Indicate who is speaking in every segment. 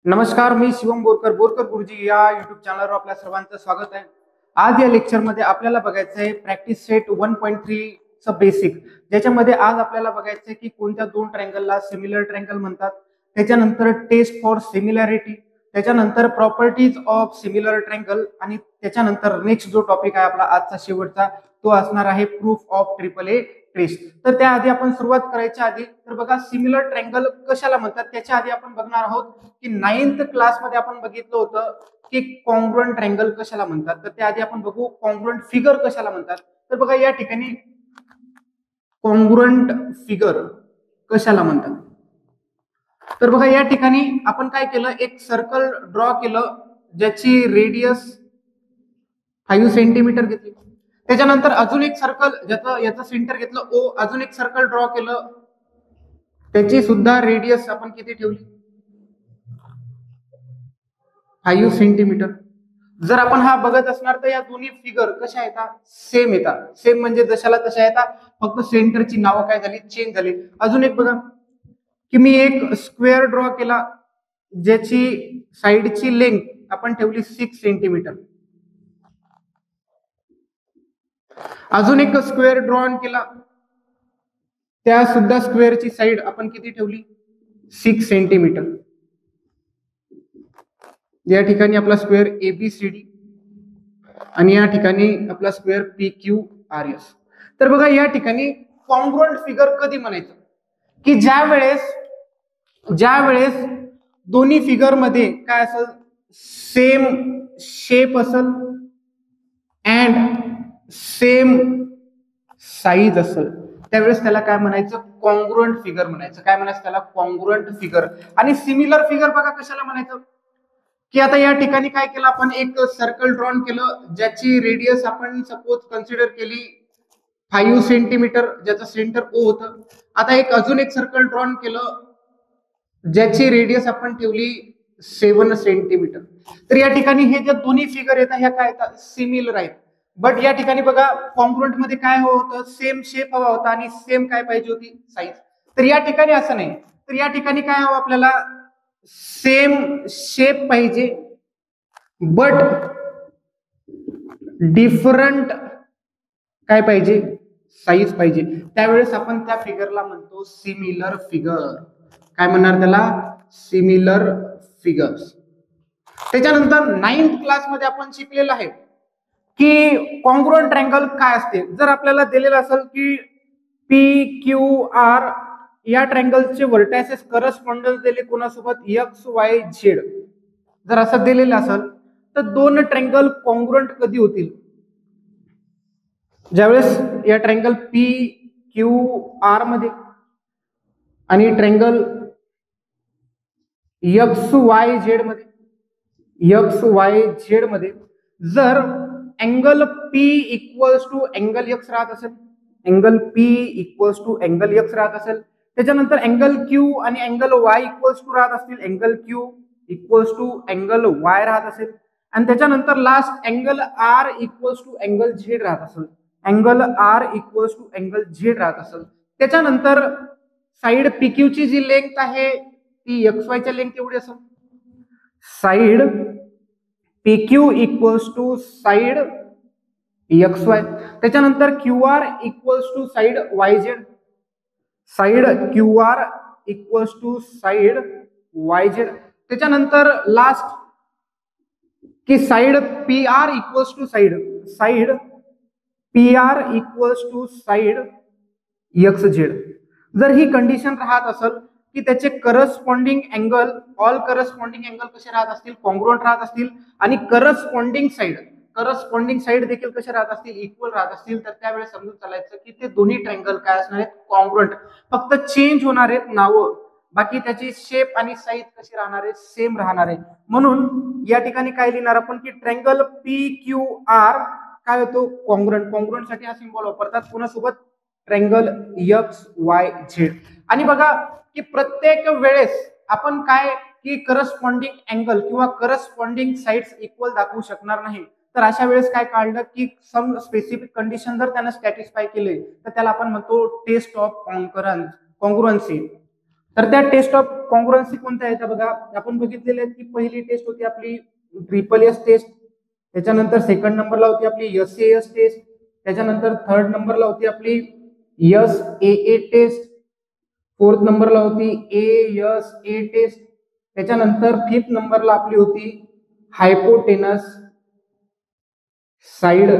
Speaker 1: नमस्कार, मी शिवम बोरकर बोरकर गुरुजी या युट्यूब चॅनलवर आपल्या सर्वांचं स्वागत आहे. आज या लेक्चरमध्ये आपल्याला बघायचं आहे प्रॅक्टिस सेट 1.3 चं बेसिक, ज्याच्यामध्ये आज आपल्याला बघायचं आहे की कोणत्या दोन ट्रायंगलला सिमिलर ट्रायंगल म्हणतात, त्याच्यानंतर टेस्ट फॉर सिमिलॅरिटी, त्याच्यानंतर प्रॉपर्टीज ऑफ सिमिलर ट्रायंगल आणि त्याच्यानंतर नेक्स्ट जो टॉपिक आहे आपला आजचा शेवटचा तो असणार आहे proof of triple A trace. तर त्याआधी आपण सुरुवात करायच्या आधी तर बघा सिमिलर ट्रायंगल कशाला म्हणतात त्याच्या आधी आपण बघणार आहोत की 9th क्लासमध्ये आपण बघितलं होतं की कॉन्ग्रुएंट ट्रायंगल कशाला म्हणतात. तर त्याआधी आपण बघू कॉन्ग्रुएंट फिगर कशाला म्हणतात. तर बघा या ठिकाणी कॉन्ग्रुएंट फिगर कशाला म्हणतात. तर बघा या ठिकाणी आपण काय केलं, एक सर्कल ड्रॉ केलं ज्याची रेडियस 5 सेंटीमीटर घेतली. त्याच्यानंतर अजून एक सर्कल ज्याचं याचं सेंटर घेतलं ओ, अजून एक सर्कल ड्रॉ केलं त्याची सुद्धा रेडियस आपण किती ठेवली 5 सेंटीमीटर. जर आपण हा बघत असणार तर या दोन्ही फिगर कशा येतात, सेम येतात. सेम म्हणजे जशाला तशा येतात, फक्त सेंटरची नावं काय झाली, चेंज झाली. अजून एक बघा की मी एक स्क्वेअर ड्रॉ केला ज्याची साइडची लेंथ आपण ठेवली 6 सेंटीमीटर. अजून एक स्क्वेअर ड्रॉ केला, त्या सुद्धा स्क्वेअरची साइड आपण किती ठेवली 6 सेंटीमीटर. या ठिकाणी आपला स्क्वेअर एबीसीडी आणि या ठिकाणी आपला square P Q R S. तर बघा या ठिकाणी कॉन्ग्रुएंट फिगर कधी म्हणायचं की ज्या वेळेस दोन्ही फिगर मध्ये काय असेल, सेम शेप असेल अँड सेम साईज असेल, त्यावेळेस त्याला काय म्हणायचं, कॉन्ग्रुएंट फिगर म्हणायचं. काय म्हणायचं त्याला, कॉन्ग्रुएंट फिगर. आणि सिमिलर फिगर बघा कशाला म्हणायचं की आता या ठिकाणी काय केलं आपण, एक सर्कल ड्रॉन केलं ज्याची रेडियस आपण सपोज कन्सिडर केली 5 सेंटीमीटर, ज्याचं सेंटर ओ होतं. आता एक अजून एक सर्कल ड्रॉन केलं ज्याची रेडियस आपण ठेवली 7 सेंटीमीटर. तर या ठिकाणी हे जे दोन्ही फिगर येतात ह्या काय येतात, सिमिलर आहेत. बट या ठिकाणी बघा कॉन्ग्रुएंट मध्ये काय होतं, सेम शेप हवा होता आणि सेम काय पाहिजे होती, साईज. तर या ठिकाणी असं नाही. तर या ठिकाणी काय हवं आपल्याला, सेम शेप पाहिजे बट डिफरंट काय पाहिजे, साईज पाहिजे. त्यावेळेस आपण त्या फिगरला म्हणतो सिमिलर फिगर. काय म्हणणार त्याला, सिमिलर फिगर्स. त्याच्यानंतर 9th क्लासमध्ये आपण शिकलेलं आहे की कॉन्ग्रुएंट ट्रायंगल काय असते. जर आपल्याला दिलेलं असेल की पी क्यू आर या ट्रायंगलचे व्हर्टायसेस करस्पॉन्डन्स दिले कोणासोबत, एक्स वाय झेड. जर असं दिलेलं असेल तर दोन ट्रायंगल कॉन्ग्रुएंट कधी होतील, ज्यावेळेस या ट्रायंगल पी क्यू आर मध्ये आणि ट्रायंगल एक्स वाय झेड मध्ये जर angle P equals to angle X राहत असेल, angle P equals to angle X राहत असेल, त्याच्यानंतर अँगल क्यू आणि अँगल वाय इक्वल्स टू राहत असतील, angle Q equals to angle Y राहत असेल, आणि त्याच्यानंतर last angle R equals to angle Z राहत असेल, angle R equals to angle Z राहत असेल. त्याच्यानंतर साइड पीक्यू ची जी लेंथ आहे ती एक्स वाय च्या लेंथ एवढी असेल. Side PQ equals to side X Y. त्याच्यानंतर Q R equals to side Y Z, side Q R equals to side Y Z. त्याच्यानंतर लास्ट की side P R equals to side P R equals to side X Z. जर ही condition राहत असेल की त्याचे corresponding angle, all corresponding angle कसे राहत असतील, कॉन्ग्रुएंट राहत असतील, आणि करस्पॉन्डिंग साइड देखील कसे राहत असतील, इक्वल राहत असतील, तर त्यावेळेस समजून चालायचं की ते दोन्ही ट्रायंगल काय असणार आहेत, कॉन्ग्रुएंट. फक्त चेंज होणार आहेत नावं, बाकी त्याची शेप आणि साईज कशी राहणार आहे, सेम राहणार आहे. म्हणून या ठिकाणी काय लिहिणार आपण की ट्रायंगल पी क्यू आर काय होतो, कॉन्ग्रुएंट. कॉन्ग्रुएंट साठी हा सिंबल वापरतात कोणासोबत, ट्रायंगल एक्स वाय झेड. आणि बघा की प्रत्येक वेळेस आपण काय की करस्पॉन्डिंग अँगल किंवा करस्पॉन्डिंग साइड्स इक्वल दाखवू शकणार नाही. तर अशा वेळेस काय काढलं की सम स्पेसिफिक कंडिशन जर त्यानं सॅटिस्फाय केले तर त्याला आपण म्हणतो टेस्ट ऑफ कॉन्ग्रुएन्सी. तर त्या टेस्ट ऑफ कॉन्ग्रुएन्सी कोणत्या आहेत बघा, आपण बघितलेले आहेत की पहिली टेस्ट होती आपली ट्रिपल एस टेस्ट, त्याच्यानंतर सेकंड नंबरला होती आपली एस टेस्ट, त्याच्यानंतर थर्ड नंबरला होती आपली ए टेस्ट, फोर्थ नंबरला होती ए टेस्ट, त्याच्यानंतर फिफ्थ नंबरला आपली होती हायपोटेनस साइड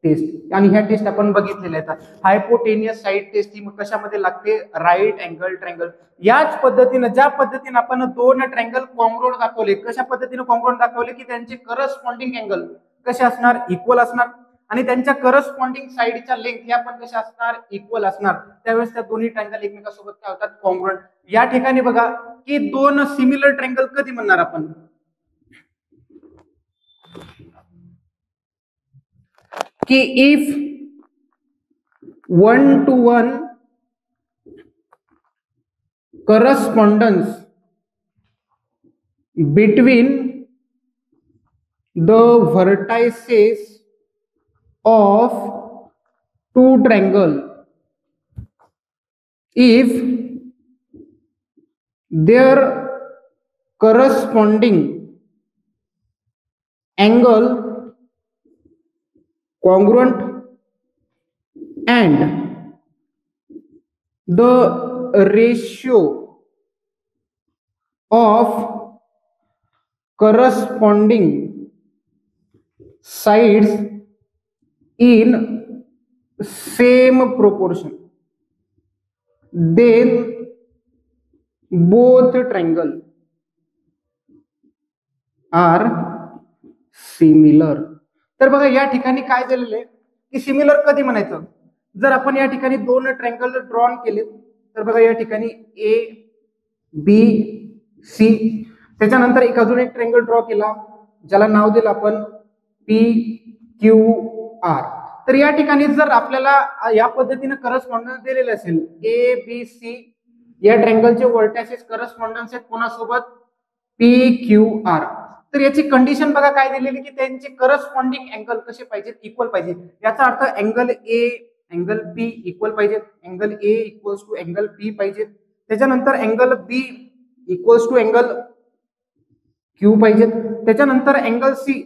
Speaker 1: टेस्ट. आणि ह्या टेस्ट आपण बघितलेल्या आहेत. हायपोटेनियस साइड टेस्ट ही कशामध्ये लागते, राईट अँगल ट्रँगल. याच पद्धतीने ज्या पद्धतीने आपण दोन ट्रँगल कॉन्ग्रुएंट दाखवले, कशा पद्धतीने कॉन्ग्रुएंट दाखवले की त्यांचे करस्पॉन्डिंग अँगल कसे असणार, इक्वल असणार, आणि त्यांच्या करस्पॉन्डिंग साइडच्या लेंथ या पण कशा असणार, इक्वल असणार. त्यावेळेस त्या दोन्ही ट्रँगल एकमेकांसोबत काय होतात, कॉन्ग्रुएंट. या ठिकाणी बघा की दोन सिमिलर ट्रँगल कधी म्हणणार आपण, कि if 1-to-1 correspondence between the vertices of two triangle, if their corresponding angle congruent and the ratio of corresponding sides in same proportion, then both triangle are similar. तर बघा या ठिकाणी काय दिलेलं आहे की सिमिलर कधी म्हणायचं, जर आपण या ठिकाणी दोन ट्रँगल ड्रॉन केले तर बघा या ठिकाणी ए बी सी, त्याच्यानंतर एक अजून एक ट्रँगल ड्रॉ केला ज्याला नाव दिलं आपण पी क्यू आर. तर या ठिकाणी जर आपल्याला या पद्धतीने करस्पॉन्डन्स दिलेले असेल ए बी सी, या ट्रँगलचे व्हर्टायसेस करस्पॉन्डन्स आहेत कोणासोबत, पी क्यू आर. तर याची कंडिशन बघा काय दिलेली की त्यांचे करस्पॉन्डिंग अँगल कसे पाहिजेत, इक्वल पाहिजे. याचा अर्थ angle A angle B equal पाहिजेत, angle A equals to angle B पाहिजेत, त्याच्यानंतर angle B equals to angle Q पाहिजेत, त्याच्यानंतर अँगल सी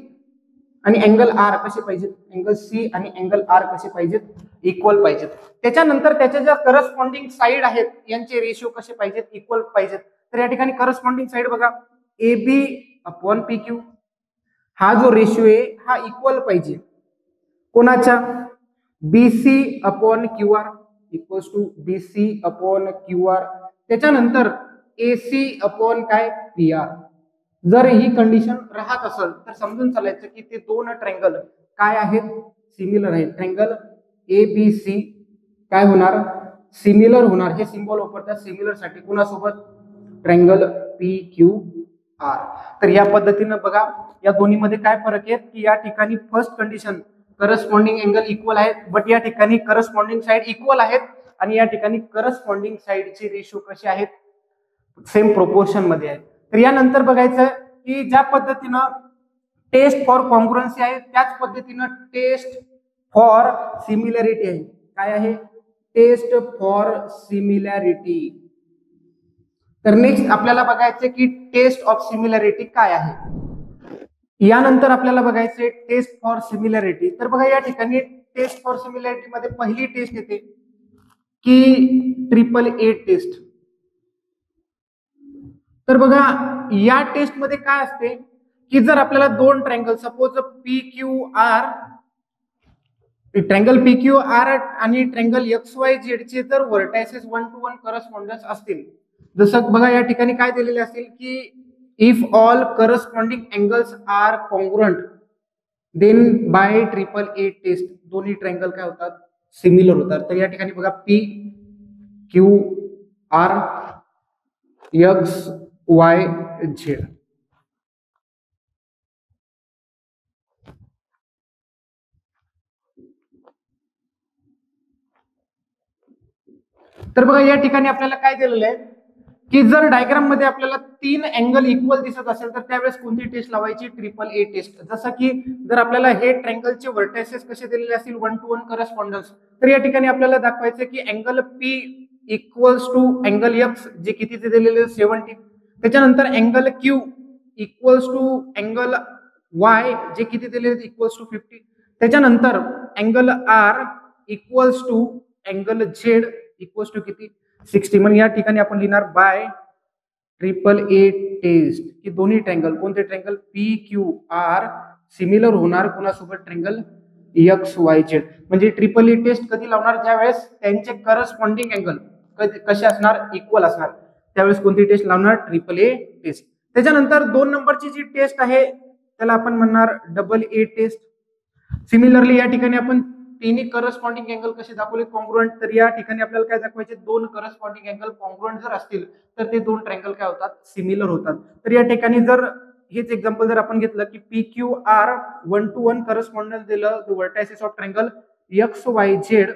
Speaker 1: आणि अँगल आर कसे पाहिजेत, अँगल सी आणि अँगल आर कसे पाहिजेत, इक्वल पाहिजेत. त्याच्यानंतर त्याच्या ज्या करस्पॉन्डिंग साइड आहेत यांचे रेशिओ कसे पाहिजेत, इक्वल पाहिजेत. तर या ठिकाणी करस्पॉन्डिंग साइड बघा A B upon P Q, हा जो रेशिओ आहे हा इक्वल पाहिजे कोणाच्या, BC upon Q R equals to BC upon Q R, त्याच्यानंतर एसी अपॉन काय पी आर. जर ही कंडिशन राहत असेल तर समजून चालायचं की ते दोन ट्रँगल काय आहेत, सिमिलर आहेत. ट्रँगल ए बी सी काय होणार, सिमिलर होणार. हे सिम्बॉल वापरतात सिमिलर साठी कोणासोबत, ट्रँगल पी क्यू आर. तर या पद्धतीनं बघा या दोन्ही मध्ये काय फरक आहे की या ठिकाणी first condition corresponding angle equal आहेत, बट या ठिकाणी करस्पॉन्डिंग साइड इक्वल आहेत, आणि या ठिकाणी करस्पॉन्डिंग साइडचे रेशो कसे आहेत, सेम प्रोपोर्शन मध्ये आहेत. तर यानंतर बघायचं की ज्या पद्धतीनं टेस्ट फॉर कॉन्ग्रुएन्सी आहे त्याच पद्धतीनं टेस्ट फॉर सिमिलॅरिटी आहे. काय आहे, टेस्ट फॉर सिमिलॅरिटी. तर नेक्स्ट आपल्याला बघायचे की टेस्ट ऑफ सिमिलॅरिटी काय आहे. यानंतर आपल्याला बघायचे टेस्ट फॉर सिमिलॅरिटी. तर बघा या ठिकाणी टेस्ट फॉर सिमिलॅरिटी मध्ये पहिली टेस्ट येते की ट्रिपल ए टेस्ट. तर बघा या टेस्ट मध्ये काय असते की जर आपल्याला दोन triangle suppose P Q R, triangle P Q R आणि ट्रँगल एक्स वाय झेड चे जर व्हर्टायसेस 1-to-1 करस्पॉन्डन्स असतील, जसं बघा या ठिकाणी काय दिलेले असेल की if all corresponding angles are congruent then by triple A test दोन्ही ट्रँगल काय होतात, सिमिलर होतात. तर या ठिकाणी बघा P Q R X Y Z. तर बघा या ठिकाणी आपल्याला काय दिलेलं आहे की जर डायग्राम मध्ये आपल्याला तीन अँगल इक्वल दिसत असेल तर त्यावेळेस कोणती टेस्ट लावायची, ट्रिपल ए टेस्ट. जसं की जर आपल्याला हे ट्रँगलचे व्हर्टायसेस कसे दिलेले असतील 1-to-1 करस्पॉन्डन्स, तर या ठिकाणी आपल्याला दाखवायचं की angle P equals to angle X जे कितीचे दिलेले 70, त्याच्यानंतर angle Q equals to angle Y जे किती दिलेले इक्वल्स टू 50, त्याच्यानंतर angle R equals to angle Z equals to किती 60. मग या ठिकाणी आपण लिहिणार बाय ट्रिपल ए टेस्ट की दोन्ही ट्रँगल कोणते triangle P Q R similar होणार कोणासोबत ट्रँगल एक्स वाय झेड. म्हणजे ट्रिपल ए टेस्ट कधी लावणार ज्या वेळेस त्यांचे करस्पॉन्डिंग अँगल कसे असणार इक्वल असणार त्यावेळेस कोणती टेस्ट लावणार ट्रिपल ए टेस्ट. त्याच्यानंतर 2 नंबरची जी टेस्ट आहे त्याला आपण म्हणणार डबल ए टेस्ट. सिमिलरली या ठिकाणी आपण तिन्ही करस्पॉन्डिंग अँगल कसे दाखवले कॉन्ग्रुएंट. तर या ठिकाणी आपल्याला काय दाखवायचे 2 करस्पॉन्डिंग अँगल कॉन्ग्रुएंट जर असतील तर ते 2 ट्रँगल काय होतात सिमिलर होतात. तर या ठिकाणी जर हेच एक्झाम्पल जर आपण घेतलं की पी क्यू आर 1:1 करस्पॉन्डन्स दिलं the vertices of triangle X Y Z.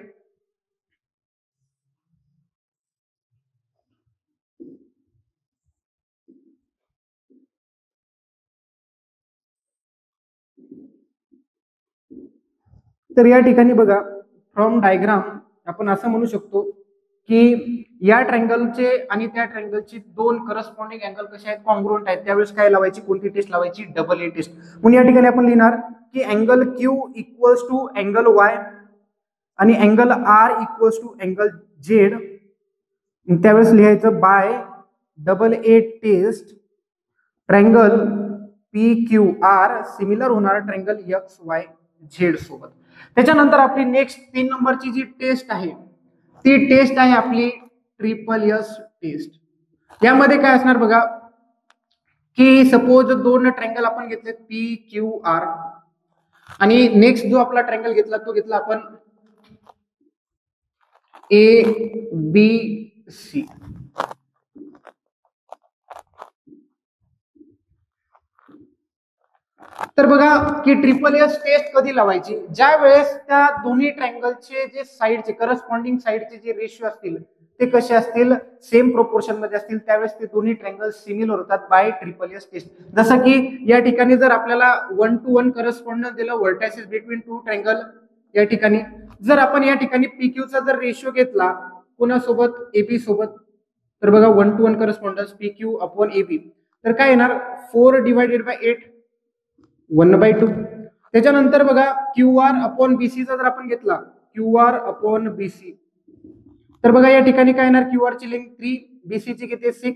Speaker 1: तर या ठिकाणी बघा फ्रॉम डायग्राम आपण असं म्हणू शकतो की या ट्रँगलचे आणि त्या ट्रँगलची 2 करस्पॉन्डिंग अँगल कसे आहेत कॉन्ग्रुएंट आहेत त्यावेळेस काय लावायची कोणती टेस्ट लावायची डबल ए टेस्ट. म्हणून या ठिकाणी आपण लिहिणार की angle Q equals to angle Y आणि angle R equals to angle Z. त्यावेळेस लिहायचं by double A test triangle P Q R similar होणार ट्रँगल एक्स वाय झेड सोबत. त्याच्यानंतर आपली नेक्स्ट 3 नंबरची जी टेस्ट आहे ती टेस्ट आहे आपली ट्रिपल एस टेस्ट. यामध्ये काय असणार बघा की सपोज 2 ट्रँगल आपण घेतले पी क्यू आर आणि नेक्स्ट जो आपला ट्रँगल घेतला तो घेतला आपण ए बी सी. तर बघा की ट्रिपल एस टेस्ट कधी लावायची ज्या वेळेस त्या दोन्ही ट्रँगलचे जे साइडचे करस्पॉन्डिंग साइडचे जे रेशिओ असतील ते कसे असतील सेम प्रोपोर्शन मध्ये असतील त्यावेळेस ते दोन्ही ट्रँगल सिमिलर होतात बाय ट्रिपल एस टेस्ट. जसं की या ठिकाणी जर आपल्याला 1:1 करस्पॉन्डन्स दिलं व्हर्टायसेस बिटवीन 2 ट्रँगल या ठिकाणी जर आपण या ठिकाणी PQ चा जर रेशिओ घेतला कोणासोबत AB सोबत तर बघा 1:1 करस्पॉन्डन्स PQ अपॉन AB तर काय येणार 4/8 1/2. त्याच्यानंतर बघा QR अपॉन BC चा जर आपण घेतला QR अपॉन BC तर बघा या ठिकाणी काय येणार QR ची लेंथ 3 BC ची किती 6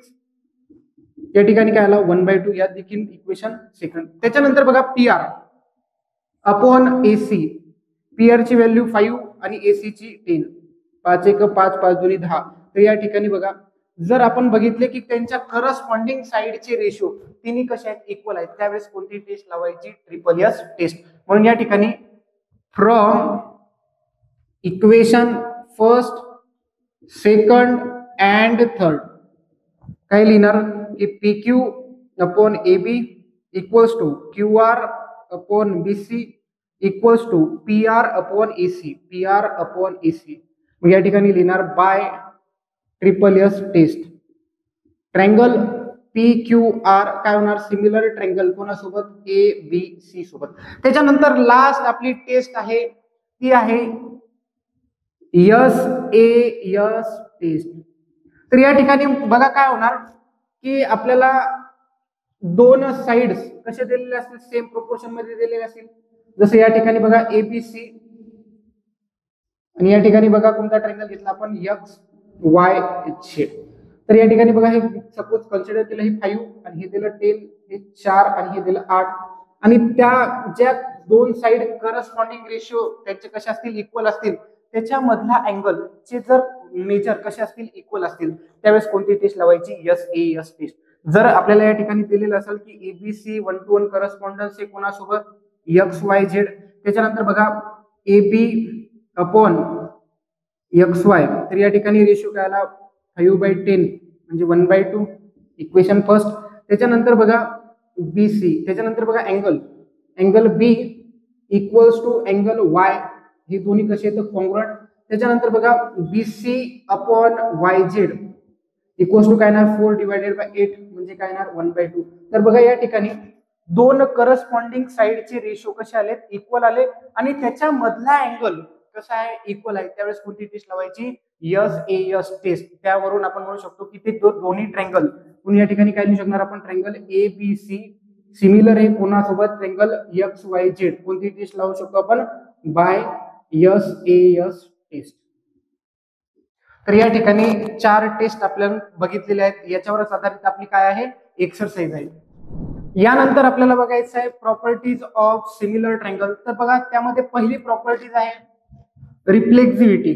Speaker 1: या ठिकाणी काय आला 1/2 यात देखील इक्वेशन सेकंड. त्याच्यानंतर बघा PR अपॉन AC PR ची व्हॅल्यू 5 आणि AC ची 10 5 1 5 5 2 10. तर या ठिकाणी बघा जर आपण बघितले की त्यांच्या करस्पॉन्डिंग साइडचे रेशो तिन्ही कसे आहेत इक्वल आहेत त्यावेळेस कोणती टेस्ट लावायची ट्रिपल एस टेस्ट. म्हणून या ठिकाणी from equation first second and third काय लिहिणार की PQ upon AB equals to QR upon BC equals to PR upon AC PR upon AC. मग या ठिकाणी लिहिणार by triple S test triangle PQR काय होणार सिमिलर ट्रँगल कोणासोबत ABC सोबत. त्याच्यानंतर लास्ट आपली टेस्ट आहे ती आहे SAS टेस्ट. तर या ठिकाणी बघा काय होणार की आपल्याला 2 साइड्स कसे दिलेले असतील सेम प्रोपोर्शन मध्ये दिलेले असतील. जसं या ठिकाणी बघा ABC आणि या ठिकाणी बघा कोणता ट्रँगल घेतला आपण XYZ. तर या ठिकाणी बघा हे सपोज कन्सिडर केलं हे 5 आणि हे दिलं 10 हे 4 आणि हे दिलं 8 आणि त्या ज्या 2 साइड करस्पॉन्डिंग रेशिओ त्यांचे कसे असतील इक्वल असतील त्याच्यामधला अँगल चे जर मेजर कसे असतील इक्वल असतील त्यावेळेस कोणती टेस्ट लावायची SAS टेस्ट. जर आपल्याला या ठिकाणी दिलेलं असेल की ABC 1:1 करस्पॉन्डन्स हे कोणासोबत XYZ त्याच्यानंतर बघा AB अपॉन XY तर या ठिकाणी रेशिओ काय आला 5/10 म्हणजे 1/2 इक्वेशन फर्स्ट. त्याच्यानंतर बघा BC त्याच्यानंतर बघा angle B equals to angle Y हे दोन्ही कसे आहेत कॉन्ग्रुएंट. त्याच्यानंतर बघा BC upon YZ equals to काय येणार 4/8 म्हणजे काय येणार 1/2. तर बघा या ठिकाणी 2 करस्पॉन्डिंग साइडचे रेशिओ कसे आलेत इक्वल आले आणि त्याच्या मधला अँगल कसा आहे इक्वल आहे त्यावेळेस कोणती टेस्ट लावायची यस ए यस टेस्ट, त्यावरून आपण म्हणू शकतो की ते दोन्ही ट्रँगल म्हणून या ठिकाणी काय लिहू शकणार आपण, triangle A B C similar आहे कोणासोबत, ट्रँगल एक्स वाय झेड. कोणती टेस्ट लावू शकतो आपण, by S A S test. तर या ठिकाणी 4 टेस्ट आपल्याला बघितलेल्या आहेत, याच्यावरच आधारित आपली काय आहे, एक्सरसाइज आहे. यानंतर आपल्याला बघायचं आहे प्रॉपर्टीज ऑफ सिमिलर ट्रँगल. तर बघा त्यामध्ये पहिली प्रॉपर्टीज आहे रिफ्लेक्सिव्हिटी.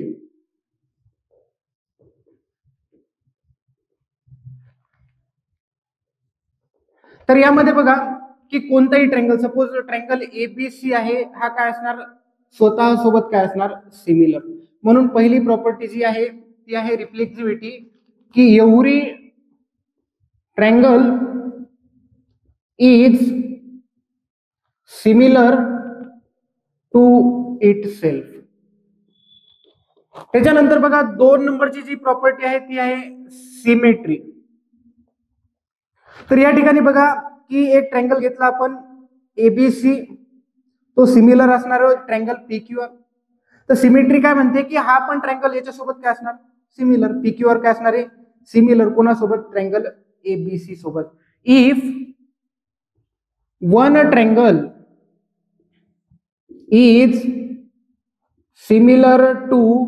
Speaker 1: तर यामध्ये बघा की कोणताही ट्रँगल, सपोज ट्रँगल एबीसी आहे, हा काय असणार, स्वतः सोबत काय असणार, सिमिलर. म्हणून पहिली प्रॉपर्टी जी आहे ती आहे रिफ्लेक्सिव्हिटी, की every triangle is similar to itself. त्याच्यानंतर बघा 2 नंबरची जी प्रॉपर्टी आहे ती आहे सिमेट्री. तर या ठिकाणी बघा की एक ट्रँगल घेतला आपण एबीसी, तो सिमिलर असणार ट्रँगल पीक्यूआर. तर सिमेट्री काय म्हणते की हा पण ट्रँगल याच्यासोबत काय असणार, सिमिलर. पीक्यूआर काय असणार आहे, सिमिलर कोणासोबत, ट्रँगल एबीसी सोबत. If one triangle is similar to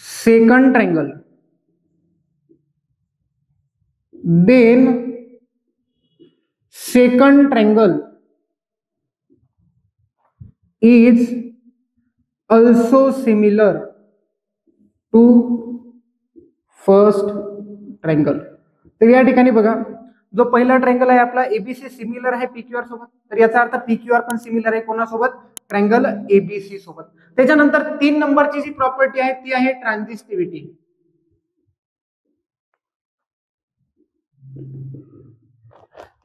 Speaker 1: second triangle, then second triangle is also similar to first triangle. तर या ठिकाणी बघा जो पहिला ट्रँगल आहे आपला एबीसी सिमिलर आहे पीक्यूआर सोबत, तर याचा अर्थ पीक्यूआर पण सिमिलर आहे कोणासोबत, ट्रँगल एबीसी सोबत. त्याच्यानंतर 3 नंबरची जी प्रॉपर्टी आहे ती आहे ट्रान्झिस्टिव्हिटी.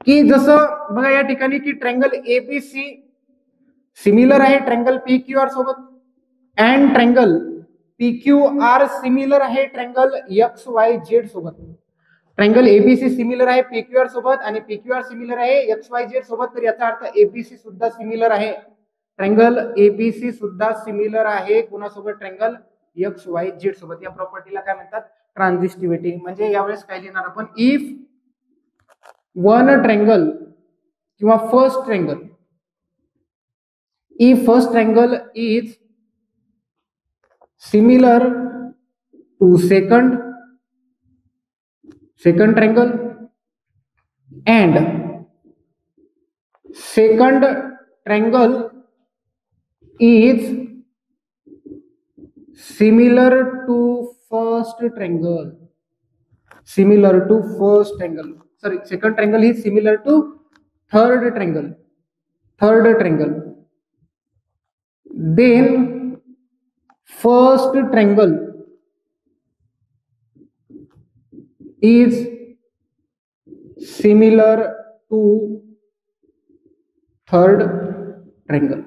Speaker 1: की जसं बघा या ठिकाणी की ट्रँगल एबीसी सिमिलर आहे ट्रँगल पीक्यूआर सोबत, अँड ट्रँगल पीक्यूआर सिमिलर आहे ट्रँगल एक्स वाय झेड सोबत. ट्रँगल एबीसी सिमिलर आहे पीक्यूआर सोबत आणि पीक्यूआर सिमिलर आहे एक्स वाय झेड सोबत. तर याचा अर्थ एबीसी सुद्धा सिमिलर आहे, ट्रँगल एबीसी सुद्धा सिमिलर आहे कोणासोबत, ट्रँगल एक्स वाय झेड सोबत. या प्रॉपर्टीला काय म्हणतात, ट्रान्झिस्टिव्हिटी. म्हणजे यावेळेस काय लिहिणार आपण, इफ वन ट्रँगल किंवा first triangle, if first triangle is similar to second triangle and second triangle is similar to first triangle, sorry, second triangle is similar to third triangle, then first triangle is similar to third triangle.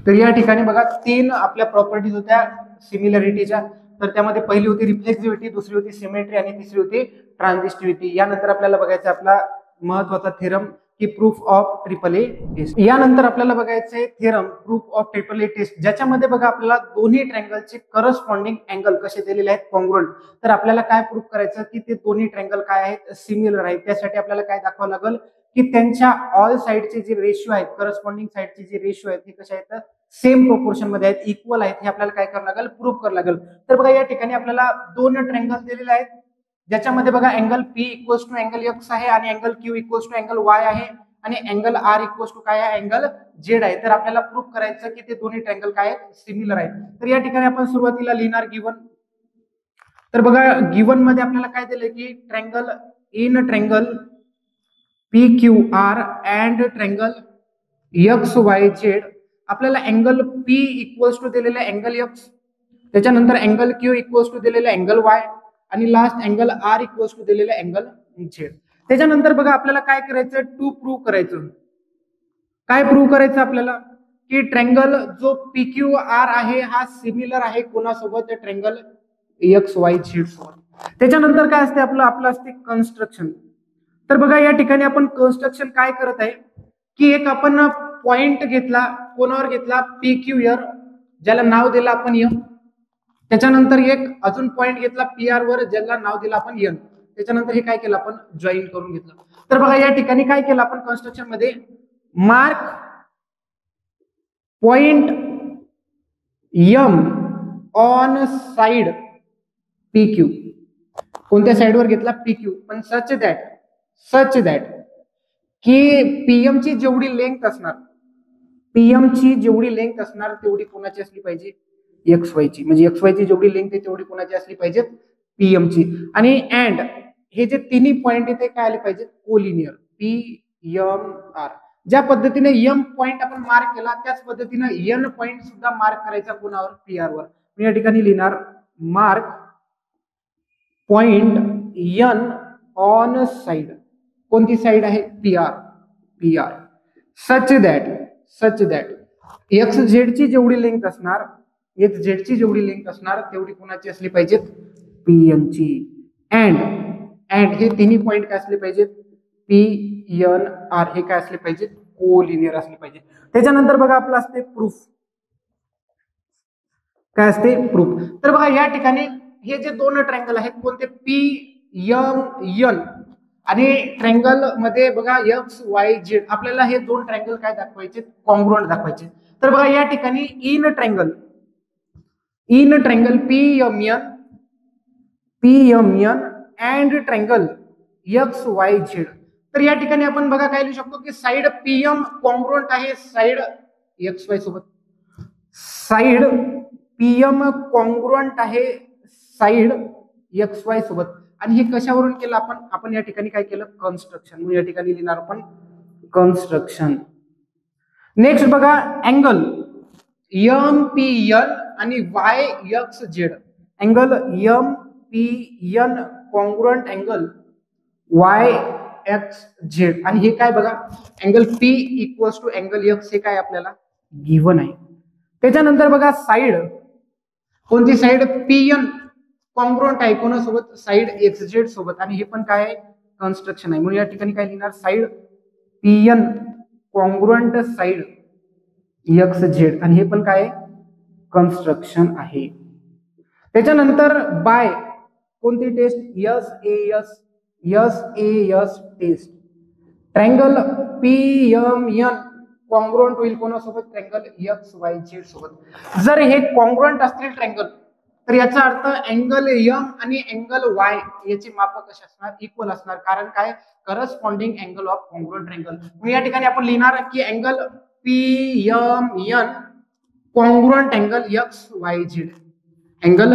Speaker 1: तर या ठिकाणी बघा 3 आपल्या properties होत्या सिमिलरिटीच्या. तर त्यामध्ये पहिली होती रिफ्लेक्सिव्हिटी, दुसरी होती सिमेट्री आणि तिसरी होती ट्रान्झिस्टिव्हिटी. यानंतर आपल्याला बघायचं आपला महत्वाचा थेरम की proof of triple A test. यानंतर आपल्याला बघायचं आहे theorem proof of triple A test, ज्याच्यामध्ये बघा आपल्याला दोन्ही ट्रँगलचे करस्पॉन्डिंग अँगल कसे दिलेले आहेत, कॉन्ग्रुएंट. तर आपल्याला काय प्रूफ करायचं की ते दोन्ही ट्रँगल काय आहेत, सिमिलर आहेत. त्यासाठी आपल्याला काय दाखवावं लागेल की त्यांच्या ऑल साइडचे जे रेशिओ आहेत, करस्पॉन्डिंग साइडचे जे रेशिओ आहेत ते कसे आहेत, सेम प्रोपोर्शन मध्ये आहेत, इक्वल आहेत. हे आपल्याला काय करावं लागेल, प्रूफ करावं लागेल. तर बघा या ठिकाणी आपल्याला 2 ट्रँगल दिलेले आहेत, ज्याच्यामध्ये बघा angle P equals to angle X आहे आणि angle Q equals to angle Y आहे आणि अँगल आर इक्वल्स टू काय आहे, अँगल झेड आहे. तर आपल्याला प्रूफ करायचं की ते दोन्ही ट्रँगल काय आहेत, सिमिलर आहेत. तर या ठिकाणी आपण सुरुवातीला लिहिणार गिवन. तर बघा गिवन मध्ये आपल्याला काय दिलंय की triangle P Q R and triangle X Y Z, आपल्याला अँगल पी इक्वल्स टू दिलेले अँगल एक्स, त्याच्यानंतर अँगल क्यू इक्वल्स टू दिलेले अँगल वाय आणि last angle R equals to दिलेले अँगल झेड. त्याच्यानंतर बघा आपल्याला काय करायचं, टू प्रूव्ह करायचं. काय प्रूव्ह करायचं आपल्याला की ट्रँगल जो पी क्यू आर आहे हा सिमिलर आहे कोणासोबत, ट्रँगल एक्स वाय झेड सोबत. त्याच्यानंतर काय असते आपलं असते कन्स्ट्रक्शन. तर बघा या ठिकाणी आपण कन्स्ट्रक्शन काय करत आहे की एक आपण पॉइंट घेतला, कोणावर घेतला, पी क्यू आर, ज्याला नाव दिलं आपण यम. त्याच्यानंतर एक अजून पॉइंट घेतला पी आर वर, ज्याला नाव दिलं आपण एन. त्याच्यानंतर हे काय केलं आपण जॉईन करून घेतलं. तर बघा या ठिकाणी काय केलं आपण कन्स्ट्रक्शन मध्ये, mark point M on side P Q. कोणत्या साइडवर घेतला पी क्यू, पण सच दॅट की पीएम ची जेवढी लेंथ असणार, पीएम ची जेवढी लेंथ असणार तेवढी कोणाची असली पाहिजे, एक्स वाय ची. म्हणजे एक्स वाय ची जेवढी लेंथ आहे तेवढी कोणाची असली पाहिजे, पीएम ची. आणि अँड हे जे तिन्ही पॉइंट आहे ते काय आले पाहिजेत, कोलिनियर, पी एम आर. ज्या पद्धतीने एम पॉइंट आपण मार्क केला त्याच पद्धतीने एन पॉइंट सुद्धा मार्क करायचा कोणावर, पी आर वर. मी या ठिकाणी लिहिणार mark point N on side. कोणती साइड आहे, P R. Such that X Z ची जेवढी लेंथ असणार, एक्स झेड ची जेवढी लेंथ असणार तेवढी कोणाची असली पाहिजेत, पीएन ची. अँड हे तिन्ही पॉइंट काय असले पाहिजेत, पी एन आर हे काय असले पाहिजेत, कोलिनियर असले पाहिजे. त्याच्यानंतर बघा आपलं असते प्रूफ. काय असते, प्रूफ. तर बघा या ठिकाणी हे जे दोन ट्रँगल आहेत कोणते, पी एम एन आणि ट्रँगल मध्ये बघा एक्स वाय झेड, आपल्याला हे दोन ट्रँगल काय दाखवायचे, कॉन्ग्रुएंट दाखवायचे. तर बघा या ठिकाणी in triangle P M N and triangle X Y Z. तर या ठिकाणी आपण बघा काय लिहू शकतो की साइड पीएम कॉन्ग्रुएंट आहे साइड एक्स वाय सोबत, साइड पीएम कॉन्ग्रुएंट आहे साइड एक्स वाय सोबत. आणि हे कशावरून केलं आपण या ठिकाणी काय केलं, कन्स्ट्रक्शन. म्हणून या ठिकाणी लिहिणार आपण कन्स्ट्रक्शन. नेक्स्ट बघा अँगल एम पी एन आणि Y X Z. Angle M P N congruent angle Y X Z. आणि हे काय बघा angle P equals to angle X, हे काय आपल्याला गिव्हन आहे. त्याच्यानंतर बघा साइड, कोणती साइड, पी एन कॉन्ग्रुएंट आहे कोणासोबत, साइड एक्स झेड सोबत. आणि हे पण काय आहे, कन्स्ट्रक्शन आहे. म्हणून या ठिकाणी काय लिहिणार, side P N congruent side X Z. आणि हे पण काय, कन्स्ट्रक्शन आहे. त्याच्यानंतर बाय कोणती test, S A S test. Triangle P M N congruent होईल कोणासोबत, ट्रँगल एक्स वाय झेड सोबत. जर हे कॉन्ग्रुएंट असतील ट्रँगल तर याचा अर्थ अँगल एम आणि अँगल वाय याची माप कशी असणार, इक्वल असणार. कारण काय, corresponding angle of congruent triangle. म्हणून या ठिकाणी आपण लिहिणार की angle P M N congruent angle X Y Z, angle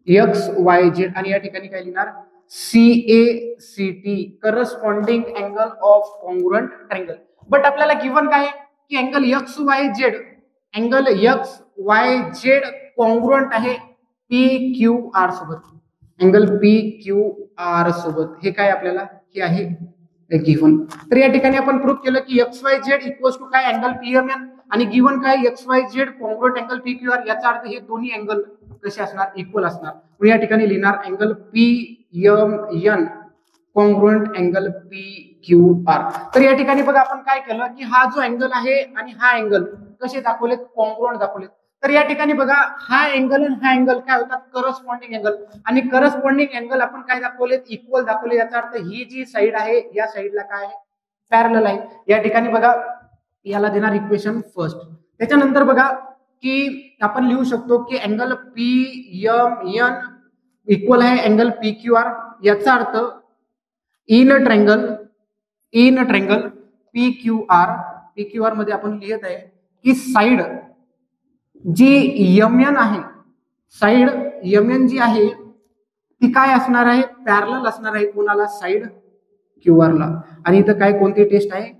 Speaker 1: X Y Z. आणि या ठिकाणी काय लिहिणार, CACT corresponding angle of congruent triangle. But आपल्याला गिव्हन काय की angle X Y Z, angle X Y Z congruent आहे पी क्यू आर सोबत, अँगल पी क्यू आर सोबत. हे काय आपल्याला, हे आहे गिव्हन. तर या ठिकाणी आपण प्रूव्ह केलं की X Y Z equals to काय, अँगल पीएमएन. आणि गिव्हन काय, X Y Z congruent angle P Q R. याचा अर्थ हे दोन्ही अँगल कसे असणार, इक्वल असणार. म्हणून या ठिकाणी लिहिणार angle P M N congruent angle P Q R. तर या ठिकाणी बघा आपण काय केलं की हा जो अँगल आहे आणि हा अँगल कसे दाखवलेत, कॉन्ग्रुएंट दाखवलेत. तर या ठिकाणी बघा हा अँगल आणि हा अँगल काय होतात, करस्पॉन्डिंग अँगल. आणि करस्पॉन्डिंग अँगल आपण काय दाखवलेत, इक्वल दाखवले. याचा अर्थ ही जी साइड आहे या साइडला काय आहे, पॅरलल आहे. या ठिकाणी बघा याला देणार इक्वेशन फर्स्ट. त्याच्यानंतर बघा की आपण लिहू शकतो की angle P M N equal आहे अँगल पी क्यू आर. याचा अर्थ in triangle P Q R मध्ये आपण लिहित आहे की साइड जी एम एन आहे, साइड एम एन जी आहे ती काय असणार आहे, पॅरलल असणार आहे कोणाला, साइड क्यू आर ला. आणि इथं काय कोणती टेस्ट आहे,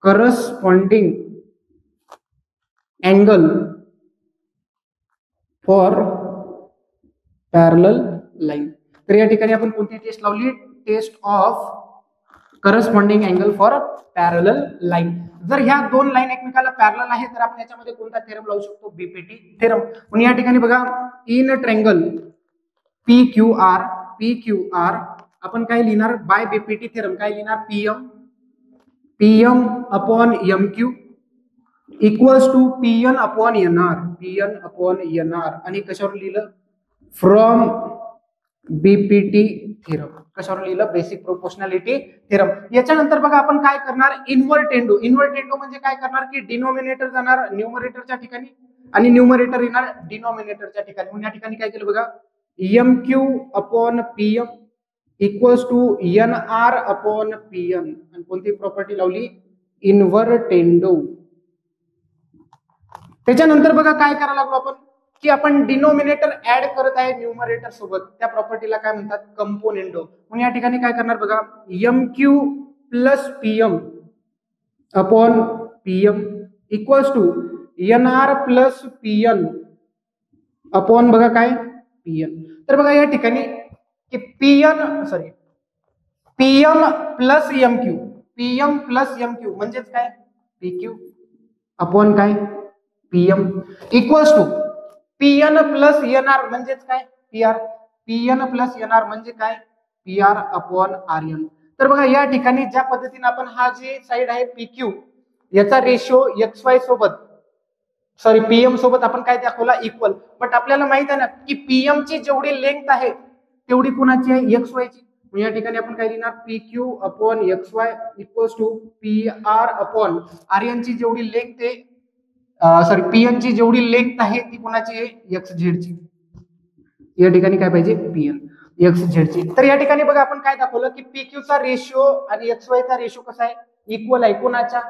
Speaker 1: corresponding angle for parallel line. तर या ठिकाणी आपण कोणती टेस्ट लावली, test of corresponding angle for parallel line. जर ह्या दोन लाईन एकमेकाला पॅरलल आहे तर आपण याच्यामध्ये कोणता थेरम लावू शकतो, बीपीटी थेरम. म्हणून या ठिकाणी बघा in triangle P Q R आपण काय लिहिणार, बाय बीपीटी थेरम काय लिहिणार, PM upon M Q equals to PN upon NR आणि कशावर लिहिलं फ्रॉम बीपीटी थिरम. कशावर लिहिलं बेसिक प्रोपोर्शनॅलिटी थिरम. याच्यानंतर बघा आपण काय करणार इन्व्हर्टेंडो. इन्व्हर्टेंडो म्हणजे काय करणार की डिनोमिनेटर जाणार न्यूमरेटरच्या ठिकाणी आणि न्यूमरेटर येणार डिनोमिनेटरच्या ठिकाणी. म्हणून या ठिकाणी काय केलं बघा M Q upon PM equals to N R upon PN आणि कोणती प्रॉपर्टी लावली इन्व्हर्टेंडो. त्याच्यानंतर बघा काय करायला लागलो आपण की आपण डिनोमिनेटर ऍड करत आहे न्यूमरेटर सोबत. त्या प्रॉपर्टीला काय म्हणतात कंपोनेंडो. म्हणून या ठिकाणी काय करणार बघा M Q plus PM upon PM equals to N R plus PN upon बघा काय पीएन. तर बघा या ठिकाणी की पीएम प्लस एम क्यू म्हणजेच काय पी क्यू अपॉन काय PM equals to PN plus NR म्हणजेच काय पीआर. पीएन प्लस एनआर म्हणजे काय पीआर अपॉन आरएन. तर बघा या ठिकाणी ज्या पद्धतीने आपण हा जे साइड आहे पीक्यू याचा रेशो एक्स वाय सोबत पीएम सोबत आपण काय दाखवला इक्वल. बट आपल्याला माहित आहे ना की पीएम ची जेवढी लेंथ आहे तेवढी कोणाची आहे एक्स वाय ची. या ठिकाणी आपण काय लिहिणार P Q upon X Y equals to P R upon RN ची जेवढी लेंथ आहे पीएन ची जेवढी लेंथ आहे ती कोणाची आहे एक्स झेड ची. या ठिकाणी काय पाहिजे पीएन एक्स झेड ची. तर या ठिकाणी बघा आपण काय दाखवलं की पी क्यू चा रेशो आणि एक्स वाय चा रेशो कसा आहे इक्वल आहे कोणाच्या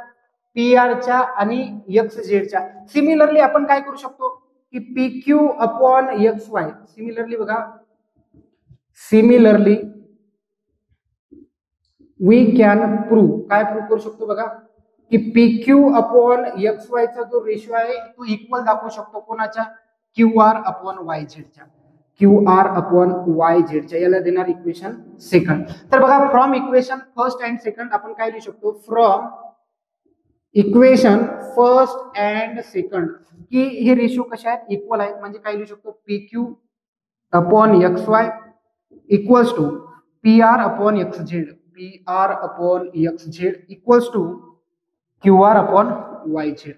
Speaker 1: पी आर च्या आणि एक्स झेड च्या. सिमिलरली आपण काय करू शकतो की P Q upon X Y similarly we can prove. काय प्रूव्ह करू शकतो बघा की P Q upon X Y चा जो रेशो आहे तो इक्वल दाखवू शकतो कोणाच्या क्यू आर अपॉन वाय झेडच्या. याला देणार इक्वेशन सेकंड. तर बघा from equation first and second आपण काय लिहू शकतो from equation first and second की हे रेशो कसे आहेत इक्वल आहेत. म्हणजे काय लिहू शकतो P Q upon X Y equals to P R upon X Z equals to Q R upon Y Z.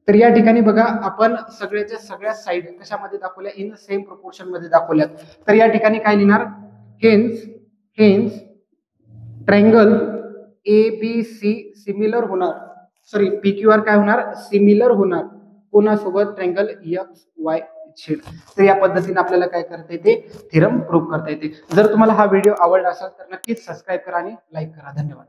Speaker 1: तर या ठिकाणी बघा आपण सगळ्याच्या सगळ्या साइड कशामध्ये दाखवल्या इन सेम प्रोपोर्शन मध्ये दाखवल्यात. तर या ठिकाणी काय लिहिणार हेन्स ट्रायंगल ABC सिमिलर होणार PQR काय होणार सिमिलर होणार कोणासोबत ट्रायंगल XY झेड. तर या पद्धतीने आपल्याला काय करता येते थेरम प्रूव्ह करता येते. जर तुम्हाला हा व्हिडिओ आवडला असेल तर नक्कीच सबस्क्राईब करा आणि लाईक करा. धन्यवाद.